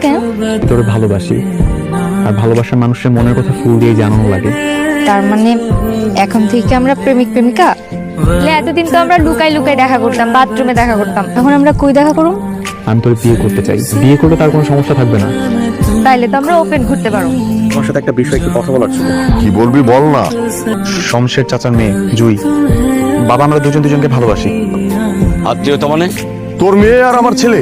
কেন? তোর ভালোবাসি, আর ভালোবাসার মানুষের মনের কথা ফুল দিয়ে জানানো লাগে। তার মানে এখন থেকে আমরা প্রেমিক প্রেমিকা? এতদিন তো আমরা লুকাই লুকাই দেখা করতাম, বাথরুমে দেখা করতাম, এখন আমরা কই দেখা করব? আমি তোর বিয়ে করতে চাই, বিয়ে করলে তার কোনো সমস্যা থাকবে না। তাইলে তো আমরা ওপেন ঘুরতে পারবো। তোমার সাথে একটা বিষয় একটু কথা বলার ছিল। কি বলবি বল না। শমশের চাচার মেয়ে জুই, বাবা আমরা দুজনকে ভালোবাসি। আত্মীয়তা মানে? তোর মেয়ে আর আমার ছেলে,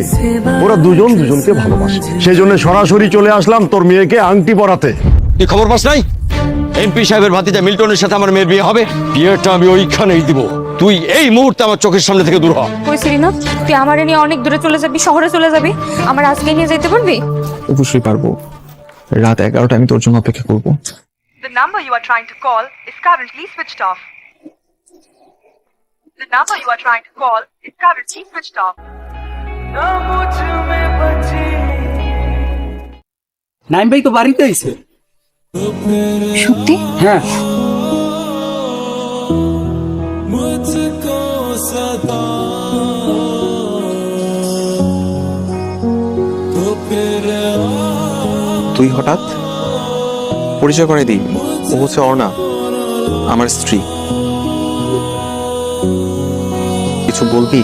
ওরা দুজন দুজনকে ভালোবাসে, সেই জন্য সরাসরি চলে আসলাম তোর মেয়েকে আংটি পরাতে। তুই খবর পাস নাই? এমপি সাহেবের ভাতিজা মিল্টনের সাথে আমার মেয়ের বিয়ে হবে। বিয়েটা আমি ওইখানেই দিব। তুই এই মুহূর্তে আমার চোখের সামনে থেকে দূর হ। কইছিলি না তুই আমারে নিয়ে অনেক দূরে চলে যাবি, শহরে চলে যাবি? আমার আজকে নিয়ে যেতে পারবি? অবশ্যই পারবো। রাত 11টায় আমি তোর জন্য অপেক্ষা করবো। The number you are trying to call is currently switched off. The number you are trying to call is currently switched off. Naim ভাই তো বাড়িতে আইছে। সত্যি? হ্যাঁ, তুই হঠাৎ? পরিচয় করে দিই, ও হচ্ছে অর্ণা, আমার স্ত্রী। কিছু বলবি?